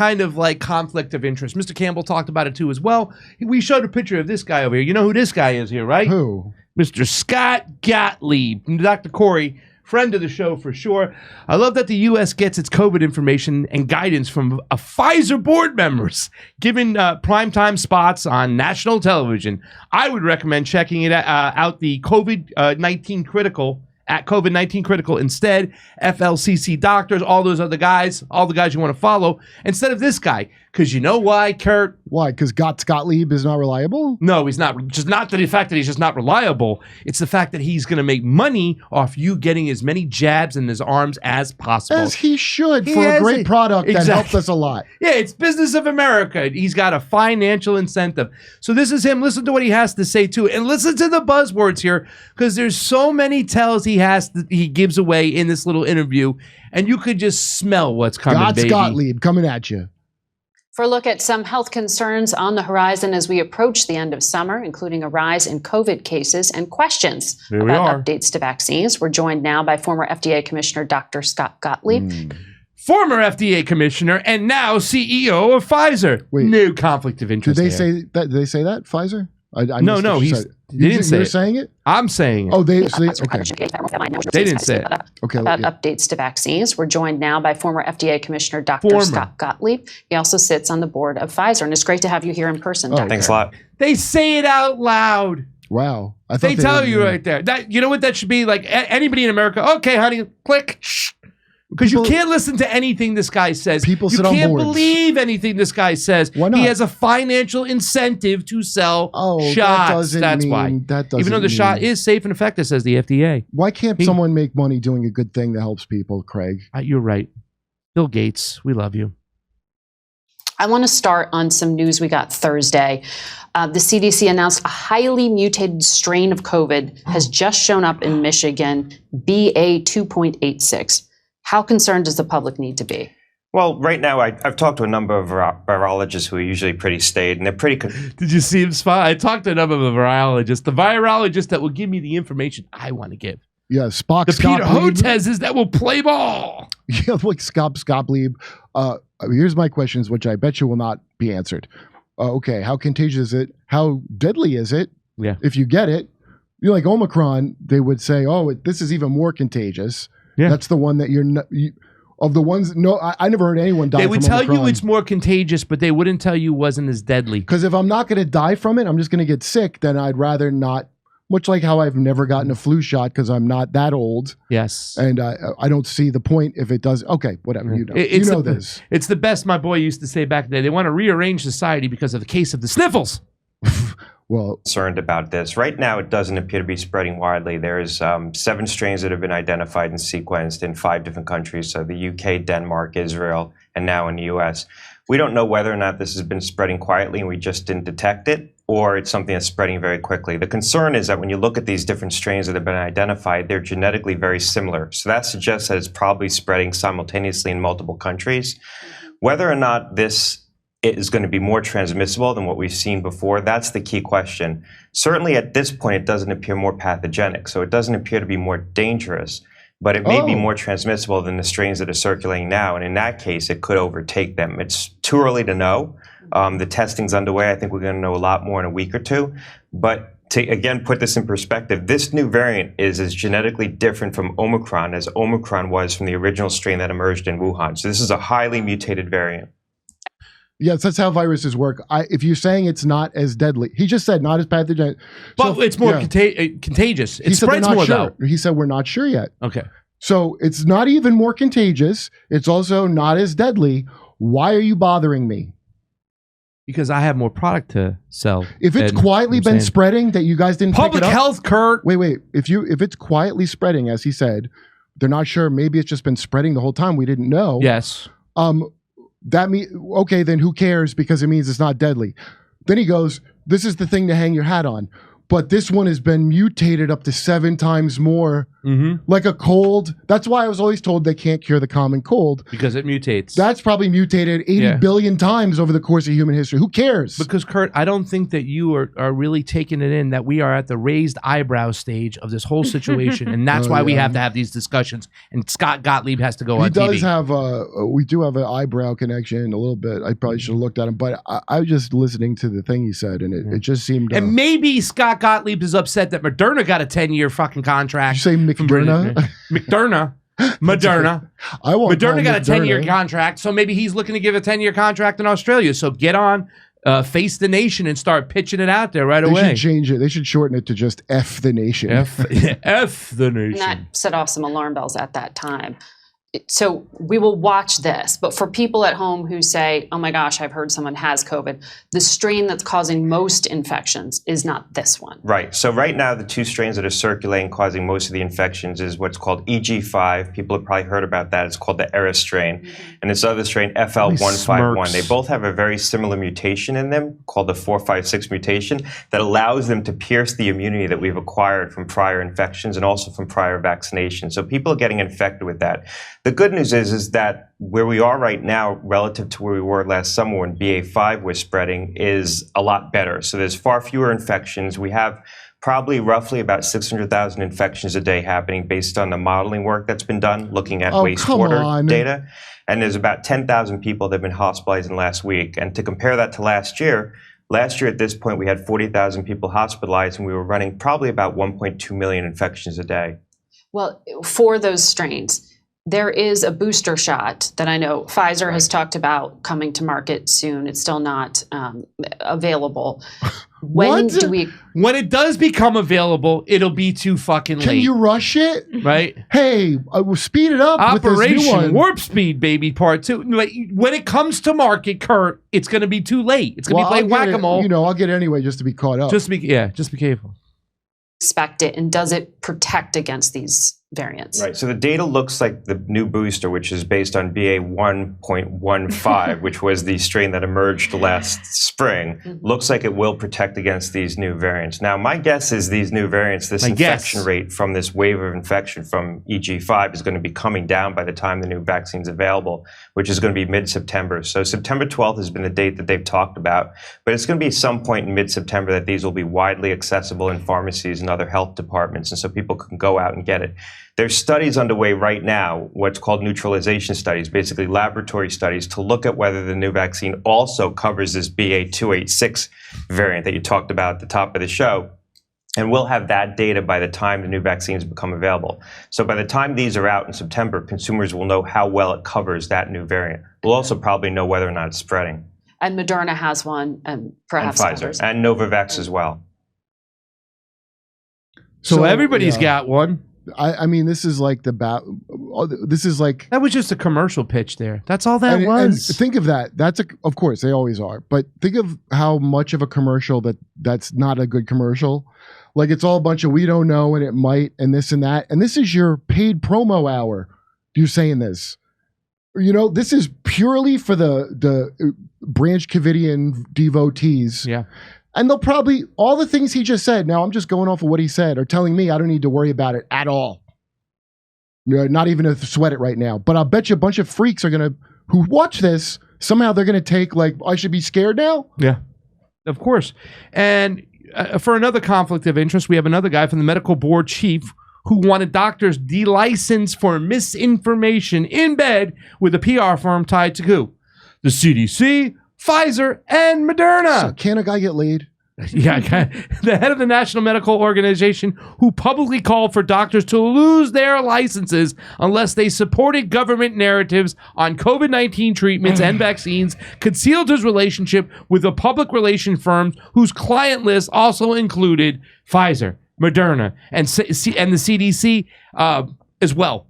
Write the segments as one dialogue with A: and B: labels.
A: kind of like conflict of interest. Mr. Campbell talked about it too as well. We showed a picture of this guy over here. You know who this guy is here, right?
B: Who?
A: Mr. Scott Gottlieb, Dr. Corey, friend of the show for sure. I love that the U.S. gets its COVID information and guidance from a Pfizer board members, given primetime spots on national television. I would recommend checking it out, the COVID-19 Critical, at COVID-19 Critical instead. FLCC doctors, all those other guys, all the guys you want to follow, instead of this guy. Because you know why, Kurt?
B: Why? Because Gottlieb is not reliable?
A: No, he's not. Just not the fact that he's just not reliable. It's the fact that he's going to make money off you getting as many jabs in his arms as possible.
B: As he should, for a great product that helped us a lot.
A: Yeah, it's business of America. He's got a financial incentive. So this is him. Listen to what he has to say too, and listen to the buzzwords here, because there's so many tells he gives away in this little interview, and you could just smell what's coming. Baby.
B: Gottlieb coming at you.
C: For a look at some health concerns on the horizon as we approach the end of summer, including a rise in COVID cases and questions about updates to vaccines. We're joined now by former FDA Commissioner Dr. Scott Gottlieb.
A: Former FDA Commissioner and now CEO of Pfizer.
B: Wait,
A: no conflict of interest.
B: Did they say that? Pfizer?
A: No, they didn't say
B: You're
A: it.
B: saying it?
A: I'm saying it.
B: Oh, okay.
A: They didn't say it.
B: Okay.
C: About updates to vaccines. We're joined now by former FDA Commissioner Dr. Scott Gottlieb. He also sits on the board of Pfizer, and it's great to have you here in person, Dr.
D: Thanks a lot.
A: They say it out loud.
B: Wow.
A: They tell you right there. That, you know what that should be? Like anybody in America, okay, honey, click, shh. Because you can't listen to anything this guy says.
B: People sit
A: on boards. You can't
B: believe
A: anything this guy says.
B: Why not?
A: He has a financial incentive to sell shots. That's why. Even though the shot is safe and effective, says the FDA.
B: Why can't someone make money doing a good thing that helps people, Craig?
A: You're right. Bill Gates, we love you.
C: I want to start on some news we got Thursday. The CDC announced a highly mutated strain of COVID has just shown up in Michigan, BA 2.86. How concerned does the public need to be?
D: Well, right now, I've talked to a number of virologists who are usually pretty staid, and they're pretty...
A: Did you see him spot? I talked to a number of the virologists that will give me the information I want to give.
B: Yeah, Spock.
A: The Peter Hotezes that will play ball.
B: Yeah, like Scott Gottlieb. Here's my questions, which I bet you will not be answered. Okay, how contagious is it? How deadly is it?
A: Yeah.
B: If you get it, you're like Omicron, they would say, oh, this is even more contagious. Yeah. That's the one that of the ones. No, I never heard anyone die from Omicron. They would tell
A: you it's more contagious, but they wouldn't tell you it wasn't as deadly.
B: Because if I'm not going to die from it, I'm just going to get sick, then I'd rather not. Much like how I've never gotten a flu shot because I'm not that old.
A: Yes.
B: And I don't see the point if it does. Okay, whatever. You know, this.
A: It's the best my boy used to say back then. They want to rearrange society because of the case of the sniffles.
B: Well,
D: concerned about this. Right now, it doesn't appear to be spreading widely. There's 7 strains that have been identified and sequenced in 5 different countries. So the UK, Denmark, Israel, and now in the US. We don't know whether or not this has been spreading quietly and we just didn't detect it, or it's something that's spreading very quickly. The concern is that when you look at these different strains that have been identified, they're genetically very similar. So that suggests that it's probably spreading simultaneously in multiple countries. Whether or not this is going to be more transmissible than what we've seen before, that's the key question. Certainly at this point, it doesn't appear more pathogenic, so it doesn't appear to be more dangerous, but it may be more transmissible than the strains that are circulating now, and in that case, it could overtake them. It's too early to know. The testing's underway. I think we're going to know a lot more in a week or two, but to, again, put this in perspective, this new variant is as genetically different from Omicron as Omicron was from the original strain that emerged in Wuhan. So this is a highly mutated variant.
B: Yes, that's how viruses work. If you're saying it's not as deadly, he just said not as pathogenic.
A: But it's more contagious. It spreads more, though.
B: He said we're not sure yet.
A: Okay.
B: So it's not even more contagious. It's also not as deadly. Why are you bothering me?
A: Because I have more product to sell.
B: If it's quietly been spreading that you guys didn't pick it up.
A: Public health, Kurt.
B: Wait. If it's quietly spreading, as he said, they're not sure. Maybe it's just been spreading the whole time. We didn't know.
A: Yes.
B: That means, okay, then who cares because it means it's not deadly. Then he goes, this is the thing to hang your hat on. but this one has been mutated up to 7 times more. Like a cold. That's why I was always told they can't cure the common cold.
A: Because it mutates.
B: That's probably mutated 80 billion times over the course of human history. Who cares?
A: Because, Kurt, I don't think that you are really taking it in that we are at the raised eyebrow stage of this whole situation. And that's why we have to have these discussions. And Scott Gottlieb has to go on TV.
B: He does have we do have an eyebrow connection a little bit. I probably should have looked at him. But I was just listening to the thing he said. And it just seemed...
A: and maybe Scott Gottlieb is upset that Moderna got a 10-year fucking contract.
B: Did you say McDerna?
A: McDerna. Moderna. Moderna got a 10-year contract, so maybe he's looking to give a 10-year contract in Australia. So get on, Face the Nation, and start pitching it out there right away.
B: They should change it. They should shorten it to just F the Nation.
A: F the Nation.
C: And that set off some alarm bells at that time. So we will watch this, but for people at home who say, oh my gosh, I've heard someone has COVID, the strain that's causing most infections is not this one.
D: Right. So right now, the 2 strains that are circulating causing most of the infections is what's called EG5. People have probably heard about that. It's called the ERA strain. And this other strain, FL151. They both have a very similar mutation in them called the 456 mutation that allows them to pierce the immunity that we've acquired from prior infections and also from prior vaccinations. So people are getting infected with that. The good news is that where we are right now relative to where we were last summer when BA5 was spreading is a lot better. So there's far fewer infections. We have probably roughly about 600,000 infections a day happening based on the modeling work that's been done, looking at wastewater data. And there's about 10,000 people that have been hospitalized in the last week. And to compare that to last year at this point, we had 40,000 people hospitalized, and we were running probably about 1.2 million infections a day.
C: Well, for those strains, there is a booster shot that I know Pfizer has talked about coming to market soon. It's still not available. When
A: it does become available, it'll be too fucking late.
B: Can you rush it?
A: Right?
B: Hey, we'll speed it up.
A: Operation
B: with this new one.
A: Warp Speed, baby, part 2. Like, when it comes to market, Kurt, it's going to be too late. It's going to be playing whack-a-mole.
B: I'll get it anyway just to be caught up.
A: Just be careful.
C: Expect it, and does it protect against these variants?
D: Right. So the data looks like the new booster, which is based on BA 1.15, which was the strain that emerged last spring, looks like it will protect against these new variants. Now, my guess is these new variants, this infection rate from this wave of infection from EG5 is going to be coming down by the time the new vaccine's available, which is going to be mid-September. So September 12th has been the date that they've talked about, but it's going to be some point in mid-September that these will be widely accessible in pharmacies and other health departments, and so people can go out and get it. There's studies underway right now, what's called neutralization studies, basically laboratory studies, to look at whether the new vaccine also covers this BA286 variant that you talked about at the top of the show. And we'll have that data by the time the new vaccines become available. So by the time these are out in September, consumers will know how well it covers that new variant. We'll also probably know whether or not it's spreading.
C: And Moderna has one, and perhaps
D: and Pfizer,
C: others.
D: and Novavax as well.
A: So everybody's got one.
B: I mean, this is like this is like...
A: That was just a commercial pitch there. That's all that was.
B: And think of that. Of course, they always are. But think of how much of a commercial that's not a good commercial. Like, it's all a bunch of we don't know and it might and this and that. And this is your paid promo hour. You're saying this. This is purely for the Branch Covidian devotees.
A: Yeah.
B: And they'll probably, all the things he just said, now I'm just going off of what he said, are telling me I don't need to worry about it at all. Not even to sweat it right now. But I'll bet you a bunch of freaks who watch this, somehow they're going to take, like, I should be scared now?
A: Yeah, of course. And for another conflict of interest, we have another guy from the medical board chief who wanted doctors delicensed for misinformation in bed with a PR firm tied to who? The CDC, Pfizer, and Moderna.
B: So can a guy get laid?
A: Yeah, the head of the National Medical Organization, who publicly called for doctors to lose their licenses unless they supported government narratives on COVID-19 treatments and vaccines, concealed his relationship with the public relation firms whose client list also included Pfizer, Moderna, and the CDC as well.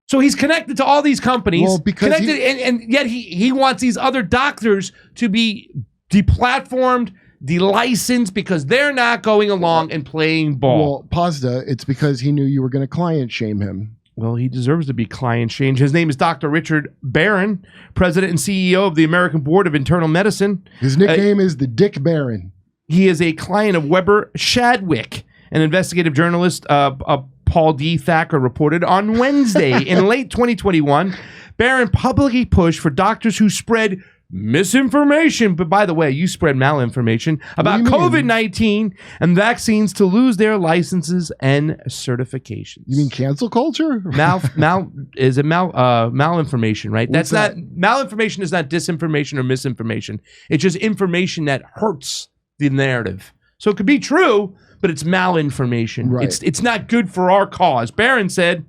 A: So he's connected to all these companies, and yet he wants these other doctors to be deplatformed, delicensed, because they're not going along and playing ball.
B: Well, Pazda, it's because he knew you were going to client shame him.
A: Well, he deserves to be client shamed. His name is Dr. Richard Barron, president and CEO of the American Board of Internal Medicine.
B: His nickname is the Dick Baron.
A: He is a client of Weber Shadwick, an investigative journalist. Paul D. Thacker reported on Wednesday in late 2021, Barron publicly pushed for doctors who spread misinformation, but by the way, you spread malinformation about COVID-19 and vaccines to lose their licenses and certifications.
B: You mean cancel culture?
A: Malinformation, right?
B: What's that?
A: Malinformation is not disinformation or misinformation. It's just information that hurts the narrative. So it could be true, but it's malinformation.
B: Right.
A: It's not good for our cause. Barron said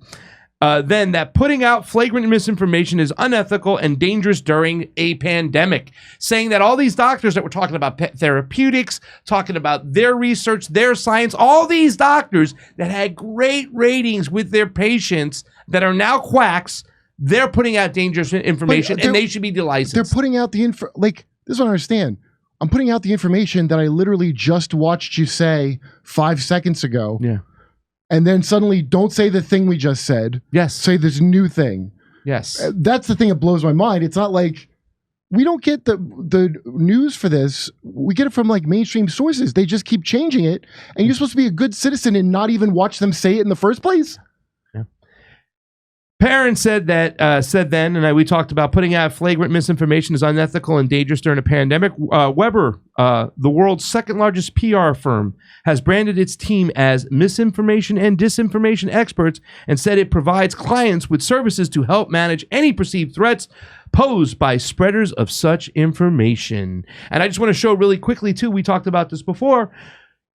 A: then that putting out flagrant misinformation is unethical and dangerous during a pandemic, saying that all these doctors that were talking about therapeutics, talking about their research, their science, all these doctors that had great ratings with their patients that are now quacks, they're putting out dangerous information and they should be delicensed.
B: They're putting out the info. Like, this is what I understand. I'm putting out the information that I literally just watched you say 5 seconds ago.
A: Yeah.
B: And then suddenly don't say the thing we just said.
A: Yes.
B: Say this new thing.
A: Yes.
B: That's the thing that blows my mind. It's not like we don't get the news for this. We get it from like mainstream sources. They just keep changing it. And you're supposed to be a good citizen and not even watch them say it in the first place.
A: Barron said then, and we talked about putting out flagrant misinformation is unethical and dangerous during a pandemic. Weber, the world's second largest PR firm, has branded its team as misinformation and disinformation experts and said it provides clients with services to help manage any perceived threats posed by spreaders of such information. And I just want to show really quickly, too, we talked about this before.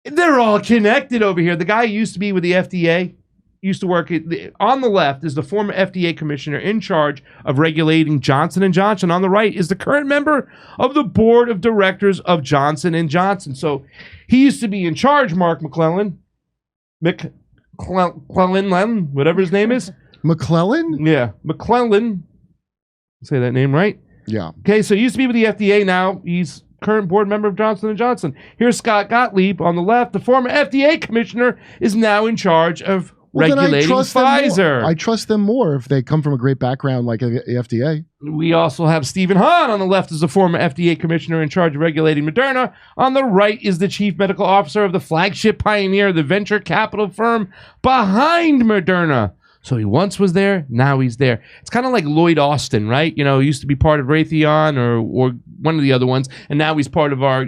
A: They're all connected over here. The guy who used to be with the FDA, used to work on the left is the former FDA commissioner in charge of regulating Johnson & Johnson. On the right is the current member of the board of directors of Johnson & Johnson. So he used to be in charge, Mark McClellan, whatever his name is.
B: McClellan?
A: Yeah, McClellan. Say that name right?
B: Yeah.
A: Okay, so he used to be with the FDA. Now he's current board member of Johnson & Johnson. Here's Scott Gottlieb on the left. The former FDA commissioner is now in charge of regulating Pfizer.
B: I trust them more if they come from a great background like the FDA.
A: We also have Stephen Hahn on the left as the former FDA commissioner in charge of regulating Moderna. On the right is the chief medical officer of the flagship Pioneer, the venture capital firm behind Moderna. So he once was there, now he's there. It's kind of like Lloyd Austin, right? You know, he used to be part of Raytheon or one of the other ones, and now he's part of our,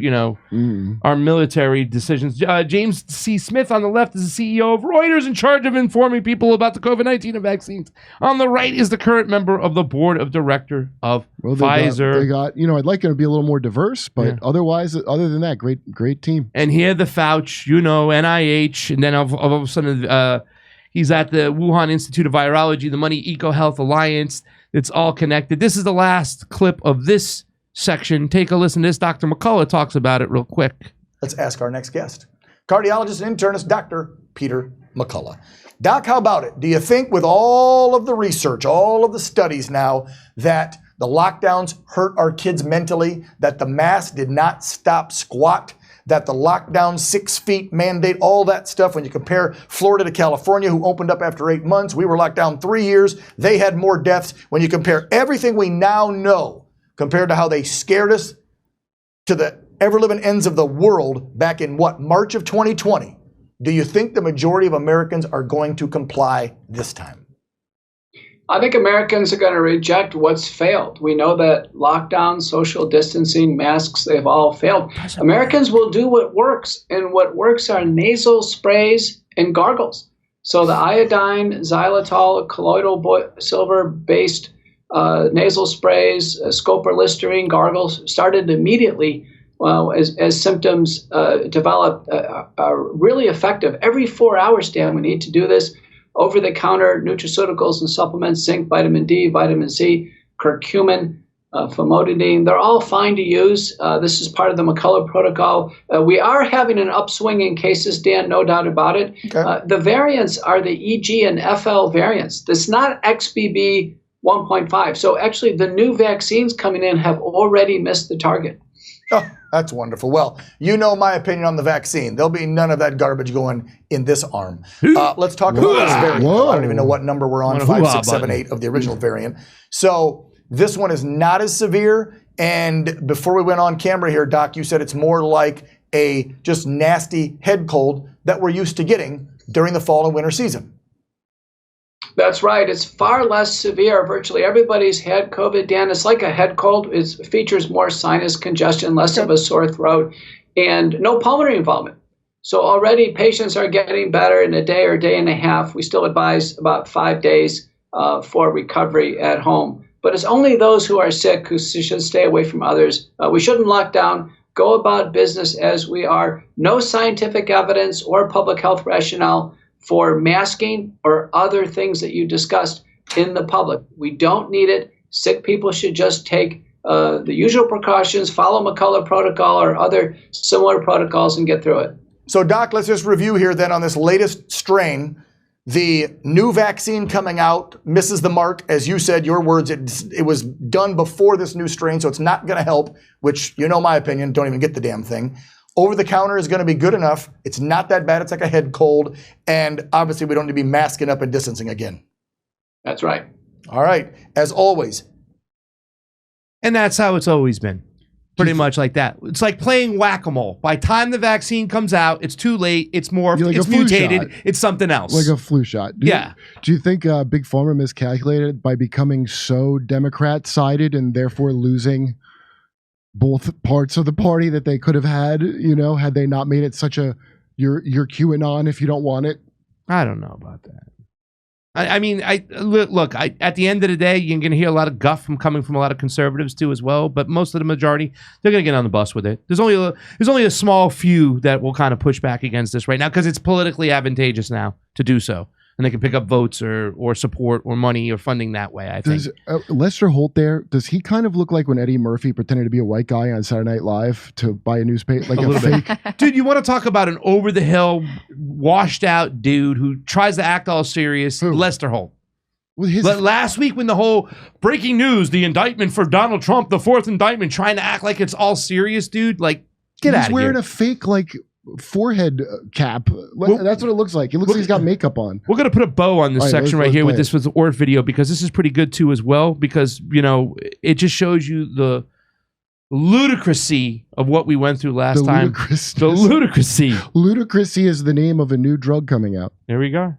A: our military decisions. James C. Smith on the left is the CEO of Reuters, in charge of informing people about the COVID-19 and vaccines. On the right is the current member of the board of director of Pfizer.
B: They got, I'd like it to be a little more diverse, but otherwise, other than that, great team.
A: And here the Fauci, NIH, and then all of a sudden, he's at the Wuhan Institute of Virology, the Money Eco Health Alliance. It's all connected. This is the last clip of this section. Take a listen to this. Dr. McCullough talks about it real quick.
E: Let's ask our next guest. Cardiologist and internist, Dr. Peter McCullough. Doc, how about it? Do you think with all of the research, all of the studies now, that the lockdowns hurt our kids mentally, that the mask did not stop squat, that the lockdown 6 feet mandate, all that stuff, when you compare Florida to California, who opened up after 8 months, we were locked down 3 years, they had more deaths. When you compare everything we now know compared to how they scared us to the ever-living ends of the world back in March of 2020, do you think the majority of Americans are going to comply this time?
F: I think Americans are going to reject what's failed. We know that lockdown, social distancing, masks, they've all failed. Americans will do what works, and what works are nasal sprays and gargles. So the iodine, xylitol, colloidal silver-based nasal sprays, Scoper Listerine, gargles started immediately as symptoms developed, are really effective. Every 4 hours, Dan, we need to do this. Over-the-counter nutraceuticals and supplements, zinc, vitamin D, vitamin C, curcumin, famotidine, they're all fine to use. This is part of the McCullough protocol. We are having an upswing in cases, Dan, no doubt about it. Okay. The variants are the EG and FL variants. It's not XBB 1.5. So actually the new vaccines coming in have already missed the target.
E: Oh, that's wonderful. Well, you know my opinion on the vaccine. There'll be none of that garbage going in this arm. Let's talk about this variant. I don't even know what number we're on, 5, 6, 7, 8 of the original variant. So this one is not as severe. And before we went on camera here, Doc, you said it's more like a just nasty head cold that we're used to getting during the fall and winter season.
F: That's right. It's far less severe. Virtually everybody's had COVID, Dan. It's like a head cold. It features more sinus congestion, less of a sore throat, and no pulmonary involvement. So already patients are getting better in a day or day and a half. We still advise about 5 days for recovery at home. But it's only those who are sick who should stay away from others. We shouldn't lock down. Go about business as we are. No scientific evidence or public health rationale for masking or other things that you discussed in the public. We don't need it. Sick people should just take the usual precautions, follow McCullough protocol or other similar protocols and get through it.
E: So, Doc, let's just review here then on this latest strain. The new vaccine coming out misses the mark. As you said, your words, it was done before this new strain, so it's not going to help, which, you know my opinion, don't even get the damn thing. Over-the-counter is going to be good enough. It's not that bad. It's like a head cold. And obviously, we don't need to be masking up and distancing again.
F: That's right.
E: All right. As always.
A: And that's how it's always been. Pretty much like that. It's like playing whack-a-mole. By the time the vaccine comes out, it's too late. It's morphed.
B: Like
A: it's mutated. It's something else.
B: Like a flu shot. Do you think Big Pharma miscalculated by becoming so Democrat-sided and therefore losing both parts of the party that they could have had, had they not made it such a you're QAnon if you don't want it?
A: I don't know about that. I mean, look, at the end of the day, you're going to hear a lot of guff coming from a lot of conservatives too as well, but most of the majority, they're going to get on the bus with it. There's only a small few that will kind of push back against this right now because it's politically advantageous now to do so. And they can pick up votes or support or money or funding that way, I think.
B: Does Lester Holt there, does he kind of look like when Eddie Murphy pretended to be a white guy on Saturday Night Live to buy a newspaper? Like a little bit.
A: Dude, you want to talk about an over-the-hill, washed-out dude who tries to act all serious?
B: Who?
A: Lester Holt.
B: Well,
A: last week when the whole breaking news, the indictment for Donald Trump, the fourth indictment, trying to act like it's all serious, dude, like, get out of here.
B: He's wearing a fake, forehead cap. That's what it looks like. It looks like he's got makeup on.
A: We're going to put a bow on this section right here with this with the ORF video because this is pretty good too as well because, it just shows you the ludicrousy of what we went through last time. The ludicrousy.
B: Ludicrousy is the name of a new drug coming out.
A: There we go.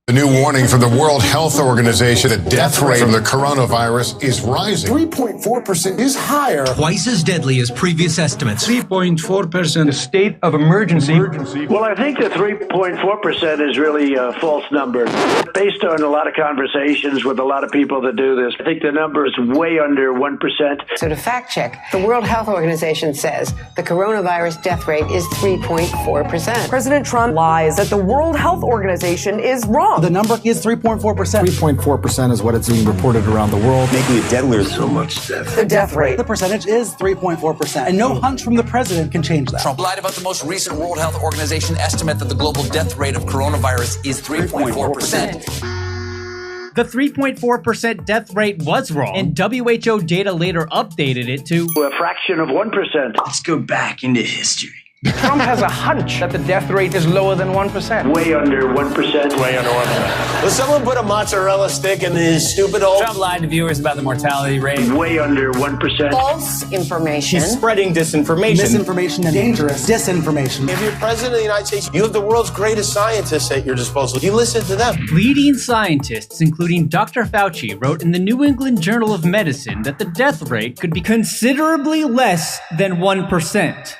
G: The new warning from the World Health Organization, the death rate from the coronavirus is rising.
H: 3.4% is higher.
I: Twice as deadly as previous estimates.
J: 3.4%.
K: The state of emergency.
J: Well, I think the 3.4% is really a false number. Based on a lot of conversations with a lot of people that do this, I think the number is way under 1%.
L: So to fact check, the World Health Organization says the coronavirus death rate is 3.4%.
M: President Trump lies that the World Health Organization is wrong.
H: The number is 3.4%. 3.4% is what it's being reported around the world.
K: Making it deadlier. So much death.
M: The death rate.
H: The percentage is 3.4%. And no hunch from the president can change that.
I: Trump lied about the most recent World Health Organization estimate that the global death rate of coronavirus is 3.4%.
N: The 3.4% death rate was wrong, and WHO data later updated it to
J: a fraction of 1%.
I: Let's go back into history.
K: Trump has a hunch that the death rate is lower than 1%.
J: Way under 1%.
K: Way under 1%.
O: Will someone put a mozzarella stick in his stupid hole?
N: Trump lied to viewers about the mortality rate.
J: Way under 1%.
L: False information.
K: He's spreading disinformation.
H: Misinformation and dangerous disinformation.
O: If you're president of the United States, you have the world's greatest scientists at your disposal. You listen to them.
N: Leading scientists, including Dr. Fauci, wrote in the New England Journal of Medicine that the death rate could be considerably less than 1%.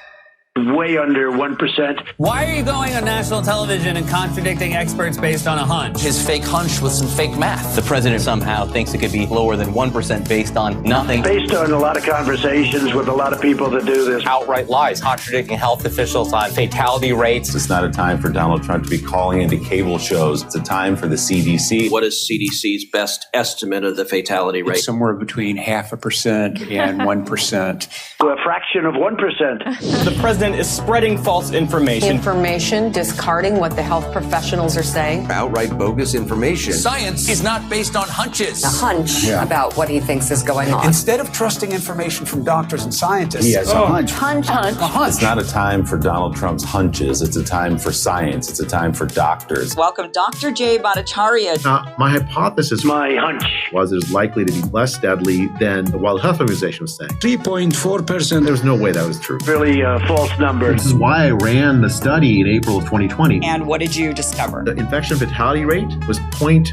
J: Way under 1%.
N: Why are you going on national television and contradicting experts based on a hunch?
I: His fake hunch with some fake math. The president somehow thinks it could be lower than 1% based on nothing.
J: Based on a lot of conversations with a lot of people that do this.
K: Outright lies, contradicting health officials on fatality rates.
P: It's not a time for Donald Trump to be calling into cable shows. It's a time for the CDC.
Q: What is CDC's best estimate of the fatality rate?
K: It's somewhere between 0.5% and 1%.
J: A fraction of 1%.
K: The president is spreading false information.
L: Information discarding what the health professionals are saying.
Q: Outright bogus information.
I: Science is not based on hunches.
L: A hunch about what he thinks is going on.
H: Instead of trusting information from doctors and scientists,
P: he has a hunch.
L: Hunch.
H: A hunch.
P: It's not a time for Donald Trump's hunches. It's a time for science. It's a time for doctors.
R: Welcome, Dr. Jay Bhattacharya.
P: My hypothesis,
J: my hunch,
P: was it is likely to be less deadly than the World Health Organization was saying.
J: 3.4%.
P: There's no way that was true.
J: Really false false number.
S: This is why I ran the study in April of 2020.
R: And what did you discover?
S: The infection fatality rate was 0.2%.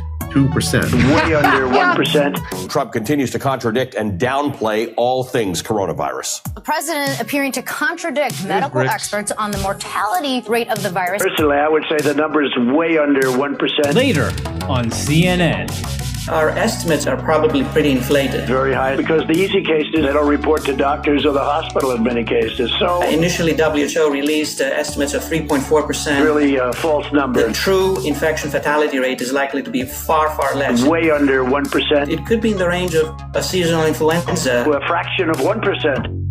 J: Way under 1%.
Q: Trump continues to contradict and downplay all things coronavirus.
T: The president appearing to contradict medical experts on the mortality rate of the virus.
J: Personally, I would say the number is way under 1%.
N: Later on CNN.
U: Our estimates are probably pretty inflated.
J: Very high, because the easy cases, they don't report to doctors or the hospital in many cases. So
U: initially, WHO released estimates of 3.4%.
J: Really a false number.
U: The true infection fatality rate is likely to be far, far less.
J: Way under 1%.
U: It could be in the range of a seasonal influenza.
J: To a fraction of 1%.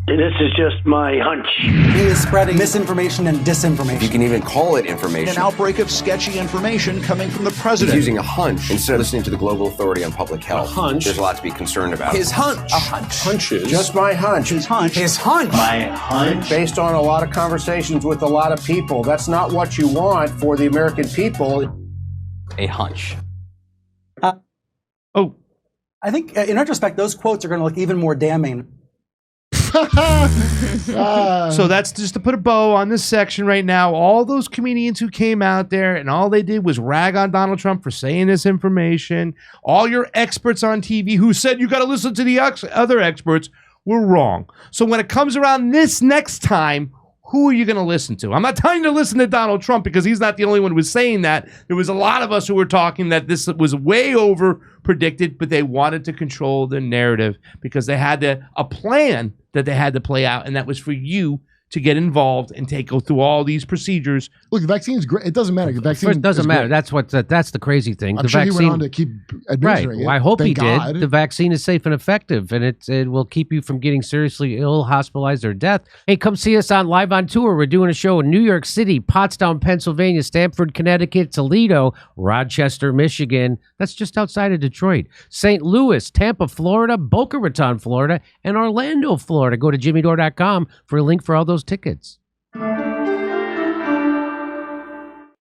J: This is just my hunch.
H: He is spreading misinformation and disinformation.
Q: You can even call it information.
V: An outbreak of sketchy information coming from the president.
Q: He's using a hunch instead of listening to the Global Authority on Public Health.
V: A hunch.
Q: There's a lot to be concerned about.
V: His hunch.
H: A hunch.
V: Hunches.
O: Just my hunch.
V: His hunch.
H: His hunch.
O: My hunch. Based on a lot of conversations with a lot of people. That's not what you want for the American people.
Q: A hunch.
H: I think, in retrospect, those quotes are going to look even more damning.
A: So that's just to put a bow on this section right now. All those comedians who came out there and all they did was rag on Donald Trump for saying this information. All your experts on TV who said you got to listen to the other experts were wrong. So when it comes around this next time, who are you going to listen to? I'm not telling you to listen to Donald Trump because he's not the only one who was saying that. There was a lot of us who were talking that this was way over predicted, but they wanted to control the narrative because they had a plan that they had to play out, and that was for you to get involved and go through all these procedures.
B: Look, the vaccine is great. It doesn't matter. The vaccine
W: It doesn't matter.
B: Great.
W: That's the crazy thing.
B: I'm
W: the
B: sure
W: vaccine,
B: he went on to keep administering it.
W: Well, I hope he
B: Thank God.
W: did. The vaccine is safe and effective, and it will keep you from getting seriously ill, hospitalized, or death. Hey, come see us on Live on Tour. We're doing a show in New York City, Pottstown, Pennsylvania, Stamford, Connecticut, Toledo, Rochester, Michigan. That's just outside of Detroit. St. Louis, Tampa, Florida, Boca Raton, Florida, and Orlando, Florida. Go to jimmydore.com for a link for all those tickets.